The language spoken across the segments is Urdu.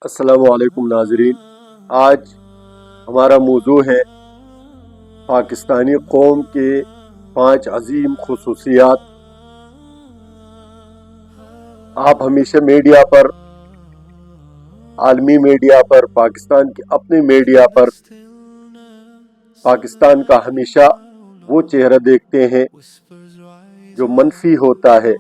السلام علیکم ناظرین، آج ہمارا موضوع ہے پاکستانی قوم کے 5 عظیم خصوصیات۔ آپ ہمیشہ میڈیا پر، عالمی میڈیا پر، پاکستان کے اپنے میڈیا پر پاکستان کا ہمیشہ وہ چہرہ دیکھتے ہیں جو منفی ہوتا ہے۔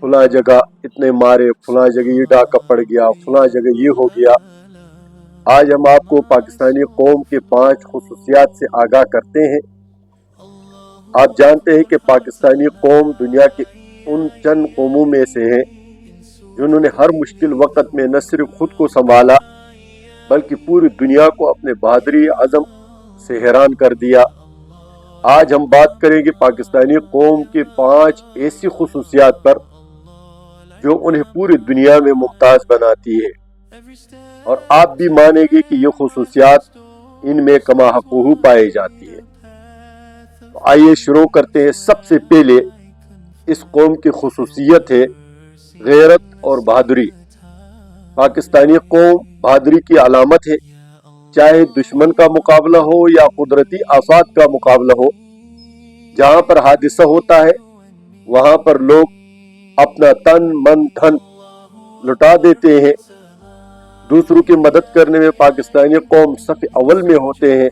فلاں جگہ اتنے مارے، فلاں جگہ یہ ڈاکہ پڑ گیا، فلاں جگہ یہ ہو گیا۔ آج ہم آپ کو پاکستانی قوم کے 5 خصوصیات سے آگاہ کرتے ہیں۔ آپ جانتے ہیں کہ پاکستانی قوم دنیا کے ان چند قوموں میں سے ہے جنہوں نے ہر مشکل وقت میں نہ صرف خود کو سنبھالا بلکہ پوری دنیا کو اپنے بہادری عزم سے حیران کر دیا۔ آج ہم بات کریں گے پاکستانی قوم کے 5 ایسی خصوصیات پر جو انہیں پوری دنیا میں ممتاز بناتی ہے، اور آپ بھی مانیں گے کہ یہ خصوصیات ان میں کما حقہ پائی جاتی ہے۔ تو آئیے شروع کرتے ہیں۔ سب سے پہلے اس قوم کی خصوصیت ہے غیرت اور بہادری۔ پاکستانی قوم بہادری کی علامت ہے، چاہے دشمن کا مقابلہ ہو یا قدرتی آفات کا مقابلہ ہو۔ جہاں پر حادثہ ہوتا ہے وہاں پر لوگ اپنا تن من دھن لٹا دیتے ہیں۔ دوسروں کی مدد کرنے میں پاکستانی قوم صف اول میں ہوتے ہیں۔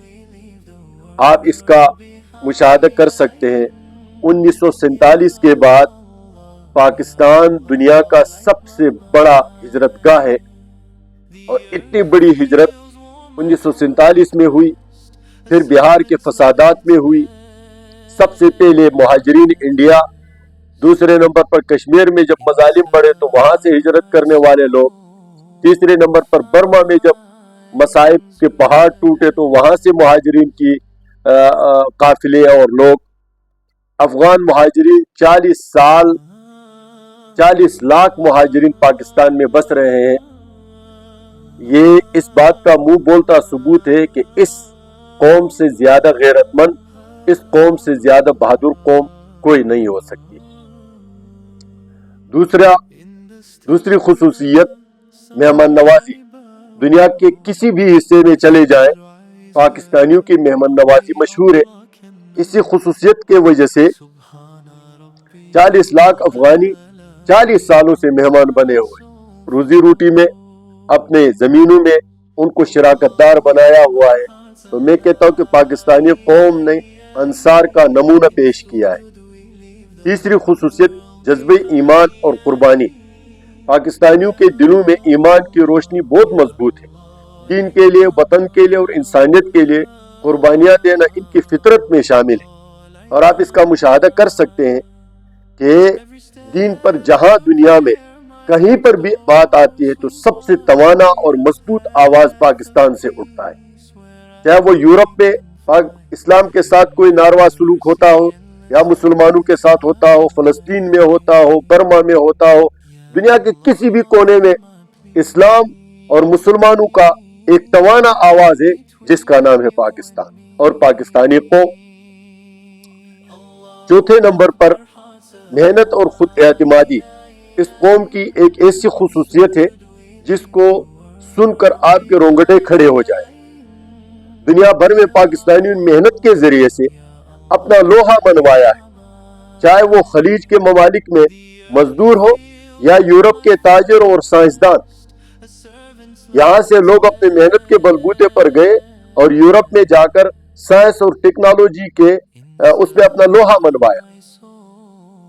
آپ اس کا مشاہدہ کر سکتے ہیں۔ 1947 کے بعد پاکستان دنیا کا سب سے بڑا ہجرت گاہ ہے، اور اتنی بڑی ہجرت 1947 میں ہوئی، پھر بہار کے فسادات میں ہوئی۔ سب سے پہلے مہاجرین انڈیا، دوسرے نمبر پر کشمیر میں جب مظالم بڑھے تو وہاں سے ہجرت کرنے والے لوگ، تیسرے نمبر پر برما میں جب مصائب کے پہاڑ ٹوٹے تو وہاں سے مہاجرین کی قافلے اور لوگ، افغان مہاجرین 40 لاکھ مہاجرین پاکستان میں بس رہے ہیں۔ یہ اس بات کا منہ بولتا ثبوت ہے کہ اس قوم سے زیادہ غیرت مند، اس قوم سے زیادہ بہادر قوم کوئی نہیں ہو سکتی۔ دوسری خصوصیت مہمان نوازی۔ دنیا کے کسی بھی حصے میں چلے جائیں، پاکستانیوں کی مہمان نوازی مشہور ہے۔ اسی خصوصیت کی وجہ سے 40 لاکھ افغانی 40 سالوں سے مہمان بنے ہوئے، روزی روٹی میں، اپنے زمینوں میں ان کو شراکت دار بنایا ہوا ہے۔ تو میں کہتا ہوں کہ پاکستانی قوم نے انصار کا نمونہ پیش کیا ہے۔ تیسری خصوصیت جذبہ ایمان اور قربانی۔ پاکستانیوں کے دلوں میں ایمان کی روشنی بہت مضبوط ہے۔ دین کے لیے، وطن کے لیے اور انسانیت کے لیے قربانیاں دینا ان کی فطرت میں شامل ہے، اور آپ اس کا مشاہدہ کر سکتے ہیں کہ دین پر جہاں دنیا میں کہیں پر بھی بات آتی ہے تو سب سے توانا اور مضبوط آواز پاکستان سے اٹھتا ہے۔ چاہے وہ یورپ میں اسلام کے ساتھ کوئی ناروا سلوک ہوتا ہو، یا مسلمانوں کے ساتھ ہوتا ہو، فلسطین میں ہوتا ہو، برما میں ہوتا ہو، دنیا کے کسی بھی کونے میں اسلام اور مسلمانوں کا ایک توانا آواز ہے جس کا نام ہے پاکستان اور پاکستانی قوم۔ چوتھے نمبر پر محنت اور خود اعتمادی۔ اس قوم کی ایک ایسی خصوصیت ہے جس کو سن کر آپ کے رونگٹے کھڑے ہو جائیں۔ دنیا بھر میں پاکستانیوں نے محنت کے ذریعے سے اپنا لوہا منوایا ہے، چاہے وہ خلیج کے ممالک میں مزدور ہو یا یورپ کے تاجر اور سائنسدان۔ یہاں سے لوگ اپنے محنت کے بلبوتے پر گئے اور یورپ میں جا کر سائنس اور ٹیکنالوجی کے اس میں اپنا لوہا منوایا۔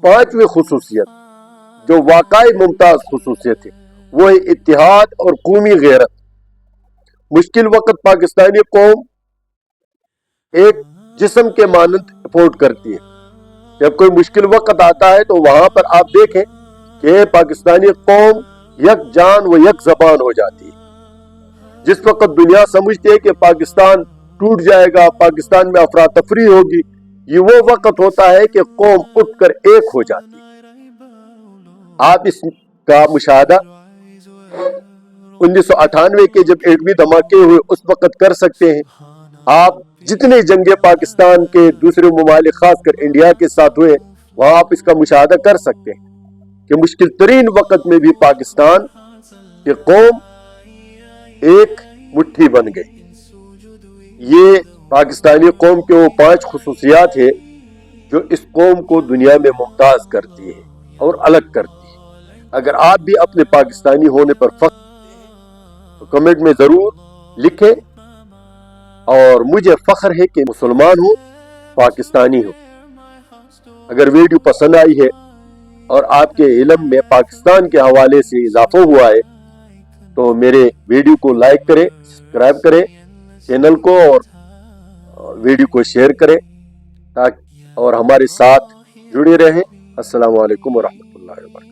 پانچویں خصوصیت جو واقعی ممتاز خصوصیت ہے وہ ہے اتحاد اور قومی غیرت۔ مشکل وقت پاکستانی قوم ایک جسم کے مانند سپورٹ کرتی ہے۔ جب کوئی مشکل وقت آتا ہے تو وہاں پر آپ دیکھیں کہ پاکستانی قوم یک جان و یک زبان ہو جاتی ہے۔ جس وقت دنیا سمجھتی ہے کہ پاکستان ٹوٹ جائے گا، پاکستان میں افراتفری ہوگی، یہ وہ وقت ہوتا ہے کہ قوم اٹھ کر ایک ہو جاتی ہے۔ آپ اس کا مشاہدہ 1998 کے جب ایٹمی دھماکے ہوئے اس وقت کر سکتے ہیں۔ آپ جتنے جنگیں پاکستان کے دوسرے ممالک خاص کر انڈیا کے ساتھ ہوئے وہاں آپ اس کا مشاہدہ کر سکتے ہیں کہ مشکل ترین وقت میں بھی پاکستان کہ قوم ایک مٹھی بن گئی۔ یہ پاکستانی قوم کے وہ 5 خصوصیات ہیں جو اس قوم کو دنیا میں ممتاز کرتی ہے اور الگ کرتی ہے۔ اگر آپ بھی اپنے پاکستانی ہونے پر فخر تو کمنٹ میں ضرور لکھیں، اور مجھے فخر ہے کہ مسلمان ہوں، پاکستانی ہوں۔ اگر ویڈیو پسند آئی ہے اور آپ کے علم میں پاکستان کے حوالے سے اضافہ ہوا ہے تو میرے ویڈیو کو لائک کریں، سبسکرائب کریں چینل کو، اور ویڈیو کو شیئر کریں اور ہمارے ساتھ جڑے رہیں۔ السلام علیکم ورحمۃ اللہ وبرکاتہ۔